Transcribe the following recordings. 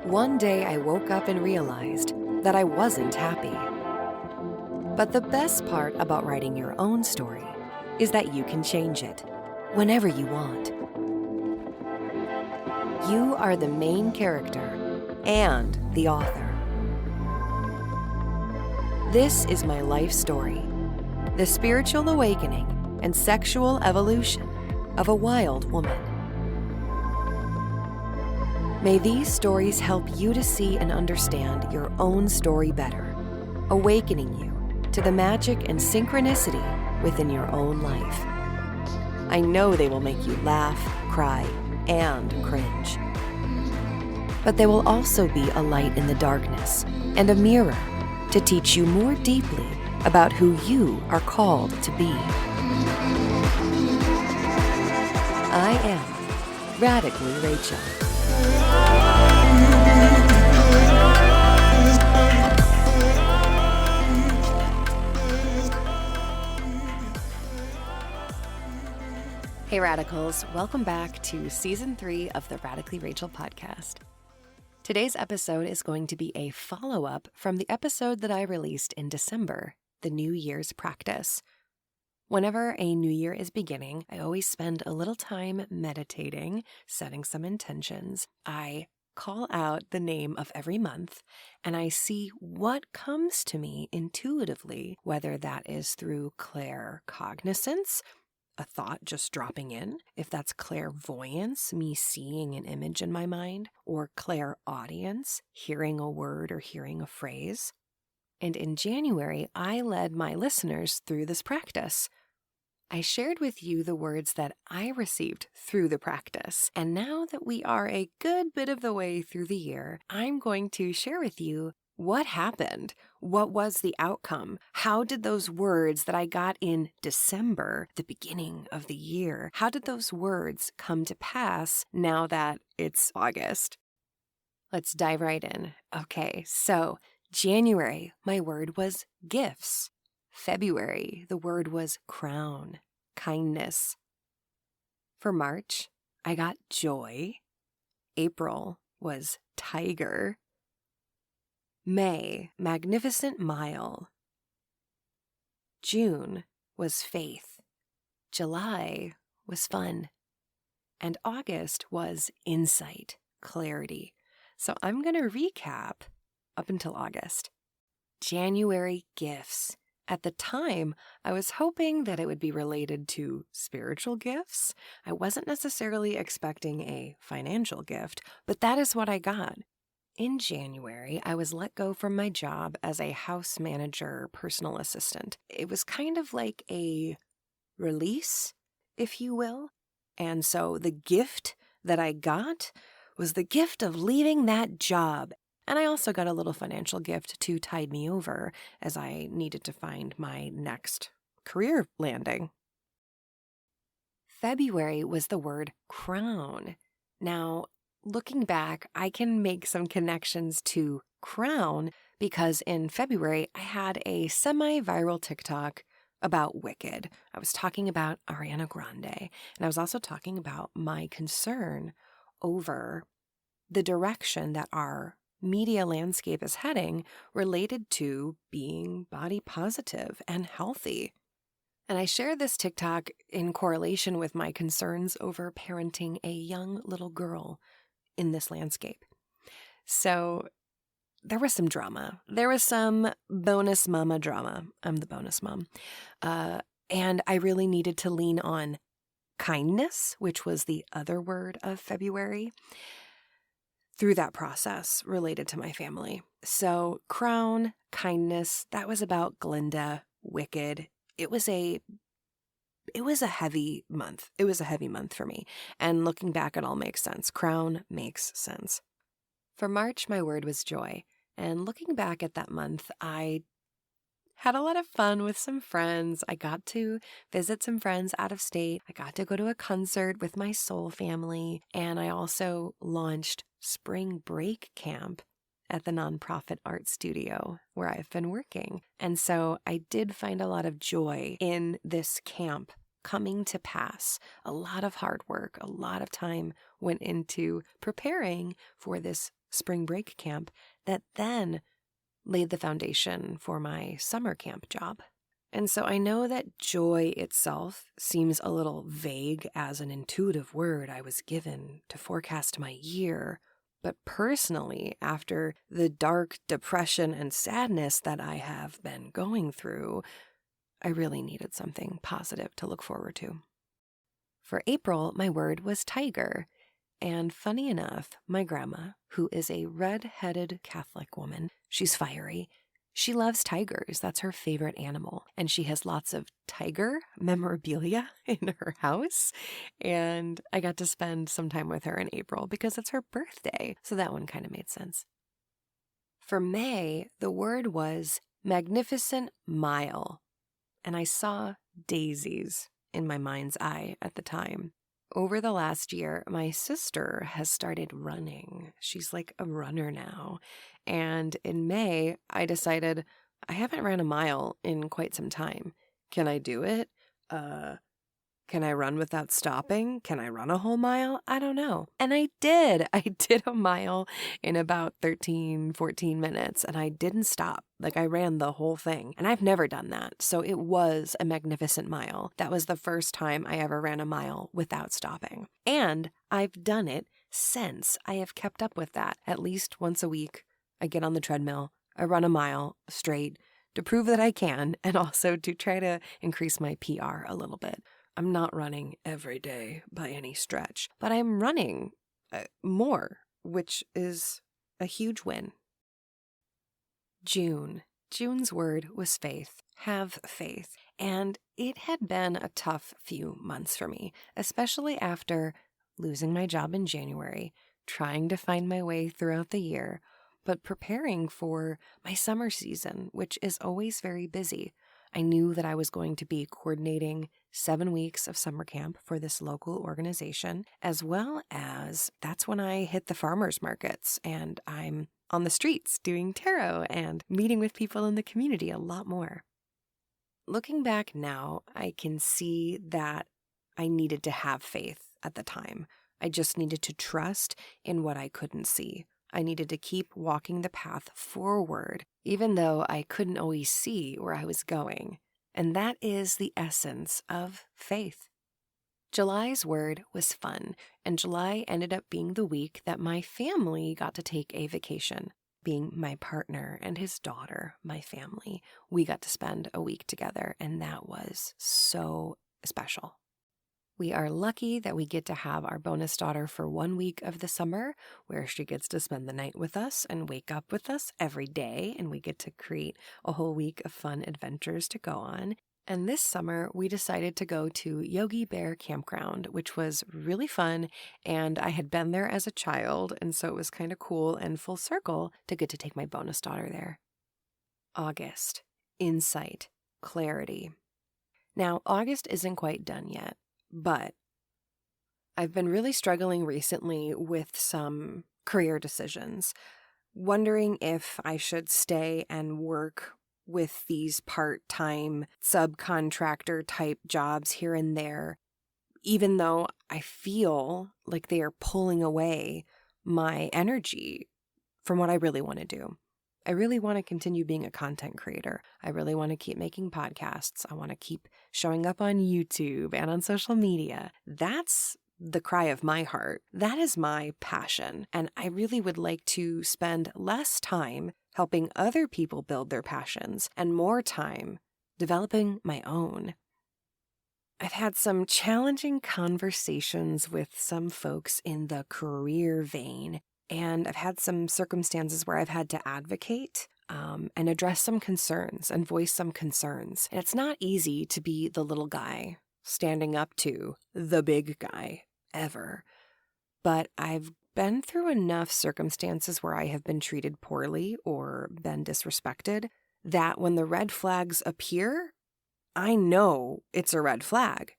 One day I woke up and realized that I wasn't happy. But the best part about writing your own story is that you can change it whenever you want. You are the main character and the author. This is my life story, the spiritual awakening and sexual evolution of a wild woman. May these stories help you to see and understand your own story better, awakening you to the magic and synchronicity within your own life. I know they will make you laugh, cry, and cringe. But they will also be a light in the darkness and a mirror to teach you more deeply about who you are called to be. I am Radically Rachael. Hey Radicals, welcome back to Season 3 of the Radically Rachael podcast. Today's episode is going to be a follow-up from the episode that I released in December, the New Year's practice. Whenever a new year is beginning, I always spend a little time meditating, setting some intentions. I call out the name of every month, and I see what comes to me intuitively, whether that is through claircognizance, a thought just dropping in, if that's clairvoyance, me seeing an image in my mind, or clairaudience, hearing a word or hearing a phrase. And in January, I led my listeners through this practice. I shared with you the words that I received through the practice. And now that we are a good bit of the way through the year, I'm going to share with you what happened. What was the outcome? How did those words that I got in December, the beginning of the year, how did those words come to pass now that it's August? Let's dive right in. Okay, so January, my word was gifts. February, the word was crown, kindness. For March, I got joy. April was tiger. May, magnificent mile. June was faith. July was fun. And August was insight, clarity. So I'm going to recap up until August. January gifts. At the time, I was hoping that it would be related to spiritual gifts. I wasn't necessarily expecting a financial gift, but that is what I got. In January, I was let go from my job as a house manager, personal assistant. It was kind of like a release, if you will. And so the gift that I got was the gift of leaving that job. And I also got a little financial gift to tide me over as I needed to find my next career landing. February was the word crown. Now, looking back, I can make some connections to crown because in February, I had a semi-viral TikTok about Wicked. I was talking about Ariana Grande, and I was also talking about my concern over the direction that our media landscape is heading related to being body positive and healthy. And I share this TikTok in correlation with my concerns over parenting a young little girl in this landscape. So there was some drama. There was some bonus mama drama. I'm the bonus mom. And I really needed to lean on kindness, which was the other word of February, through that process related to my family. So crown, kindness, that was about Glinda, Wicked. It was a heavy month. It was a heavy month for me. And looking back, it all makes sense. Crown makes sense. For March, my word was joy. And looking back at that month, I had a lot of fun with some friends. I got to visit some friends out of state. I got to go to a concert with my soul family. And I also launched spring break camp at the nonprofit art studio where I've been working. And so I did find a lot of joy in this camp coming to pass. A lot of hard work, a lot of time went into preparing for this spring break camp that then laid the foundation for my summer camp job. And so I know that joy itself seems a little vague as an intuitive word I was given to forecast my year. But personally, after the dark depression and sadness that I have been going through, I really needed something positive to look forward to. For April, my word was tiger. And funny enough, my grandma, who is a red-headed Catholic woman, she's fiery. She loves tigers. That's her favorite animal. And she has lots of tiger memorabilia in her house. And I got to spend some time with her in April because it's her birthday. So that one kind of made sense. For May, the word was magnificent mile. And I saw daisies in my mind's eye at the time. Over the last year, my sister has started running. She's like a runner now. And in May, I decided I haven't ran a mile in quite some time. Can I do it? Can I run without stopping? Can I run a whole mile? I don't know. And I did. I did a mile in about 13, 14 minutes, and I didn't stop. Like, I ran the whole thing, and I've never done that. So it was a magnificent mile. That was the first time I ever ran a mile without stopping. And I've done it since. I have kept up with that at least once a week. I get on the treadmill, I run a mile straight to prove that I can, and also to try to increase my PR a little bit. I'm not running every day by any stretch, but I'm running more, which is a huge win. June. June's word was faith. Have faith. And it had been a tough few months for me, especially after losing my job in January, trying to find my way throughout the year, but preparing for my summer season, which is always very busy. I knew that I was going to be coordinating 7 weeks of summer camp for this local organization, as well as that's when I hit the farmers markets and I'm on the streets doing tarot and meeting with people in the community a lot more. Looking back now, I can see that I needed to have faith at the time. I just needed to trust in what I couldn't see. I needed to keep walking the path forward, even though I couldn't always see where I was going. And that is the essence of faith. July's word was fun, and July ended up being the week that my family got to take a vacation. Being my partner and his daughter, my family, we got to spend a week together, and that was so special. We are lucky that we get to have our bonus daughter for 1 week of the summer, where she gets to spend the night with us and wake up with us every day, and we get to create a whole week of fun adventures to go on. And this summer, we decided to go to Yogi Bear Campground, which was really fun, and I had been there as a child, and so it was kind of cool and full circle to get to take my bonus daughter there. August. Insight. Clarity. Now, August isn't quite done yet. But I've been really struggling recently with some career decisions, wondering if I should stay and work with these part-time subcontractor type jobs here and there, even though I feel like they are pulling away my energy from what I really want to do. I really want to continue being a content creator. I really want to keep making podcasts. I want to keep showing up on YouTube and on social media. That's the cry of my heart. That is my passion. And I really would like to spend less time helping other people build their passions and more time developing my own. I've had some challenging conversations with some folks in the career vein. And I've had some circumstances where I've had to advocate and address some concerns and voice some concerns. And it's not easy to be the little guy standing up to the big guy ever. But I've been through enough circumstances where I have been treated poorly or been disrespected that when the red flags appear, I know it's a red flag.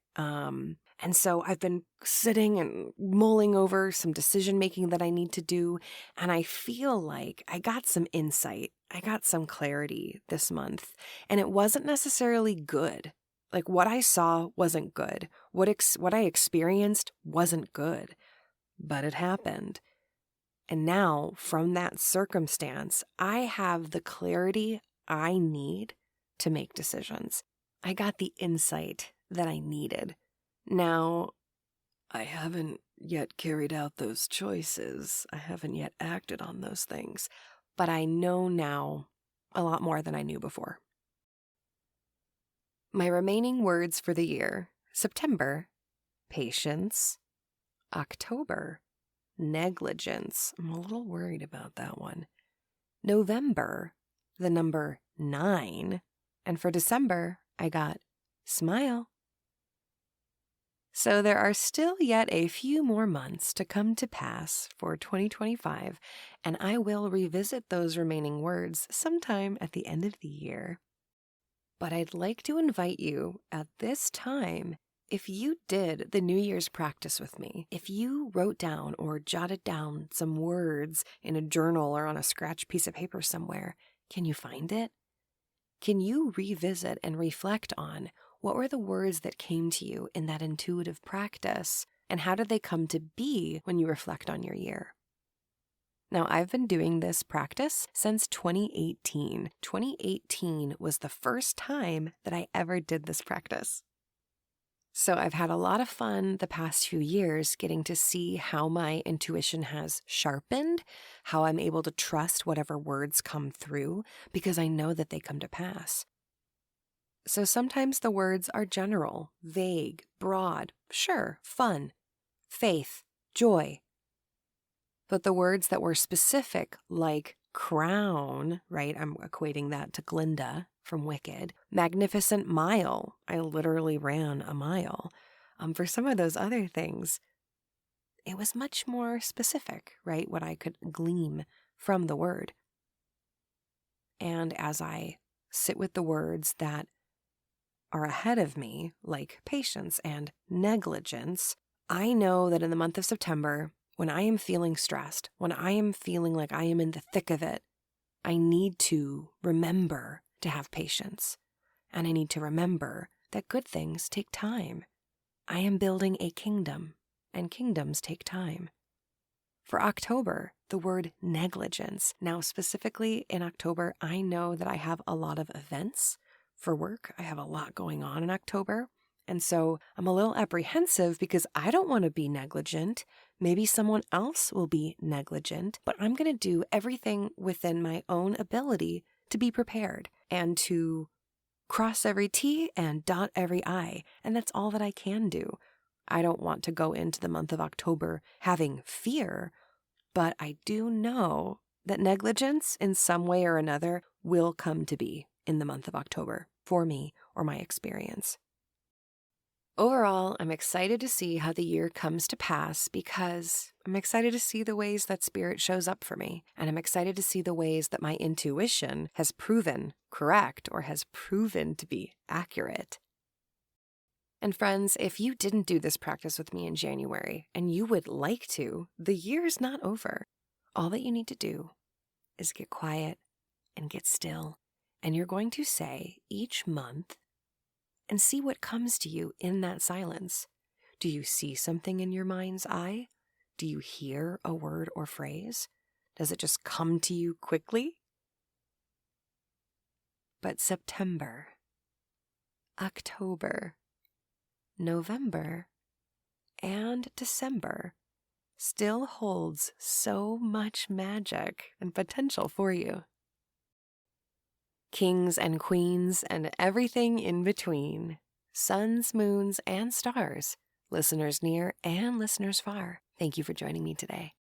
And so I've been sitting and mulling over some decision-making that I need to do, and I feel like I got some insight. I got some clarity this month, and it wasn't necessarily good. Like, what I saw wasn't good. What I experienced wasn't good, but it happened. And now, from that circumstance, I have the clarity I need to make decisions. I got the insight that I needed. Now, I haven't yet carried out those choices. I haven't yet acted on those things. But I know now a lot more than I knew before. My remaining words for the year: September, patience; October, negligence. I'm a little worried about that one. November, the number 9. And for December, I got smile. So there are still yet a few more months to come to pass for 2025, and I will revisit those remaining words sometime at the end of the year. But I'd like to invite you at this time, if you did the New Year's practice with me, if you wrote down or jotted down some words in a journal or on a scratch piece of paper somewhere, can you find it? Can you revisit and reflect on what were the words that came to you in that intuitive practice, and how did they come to be when you reflect on your year? Now, I've been doing this practice since 2018. 2018 was the first time that I ever did this practice. So I've had a lot of fun the past few years getting to see how my intuition has sharpened, how I'm able to trust whatever words come through because I know that they come to pass. So sometimes the words are general, vague, broad, sure, fun, faith, joy. But the words that were specific, like crown, right? I'm equating that to Glinda from Wicked. Magnificent mile. I literally ran a mile. For some of those other things, it was much more specific, right? What I could glean from the word. And as I sit with the words that are ahead of me, like patience and negligence, I know that in the month of September, when I am feeling stressed, when I am feeling like I am in the thick of it, I need to remember to have patience. And I need to remember that good things take time. I am building a kingdom, and kingdoms take time. For October, the word negligence. Now, specifically in October, I know that I have a lot of events for work. I have a lot going on in October. And so I'm a little apprehensive because I don't want to be negligent. Maybe someone else will be negligent, but I'm going to do everything within my own ability to be prepared and to cross every T and dot every I. And that's all that I can do. I don't want to go into the month of October having fear, but I do know that negligence in some way or another will come to be in the month of October for me or my experience. Overall, I'm excited to see how the year comes to pass because I'm excited to see the ways that spirit shows up for me. And I'm excited to see the ways that my intuition has proven correct or has proven to be accurate. And friends, if you didn't do this practice with me in January and you would like to, the year's not over. All that you need to do is get quiet and get still. And you're going to say each month and see what comes to you in that silence. Do you see something in your mind's eye? Do you hear a word or phrase? Does it just come to you quickly? But September, October, November, and December still holds so much magic and potential for you. Kings and queens and everything in between, suns, moons, and stars, listeners near and listeners far, thank you for joining me today.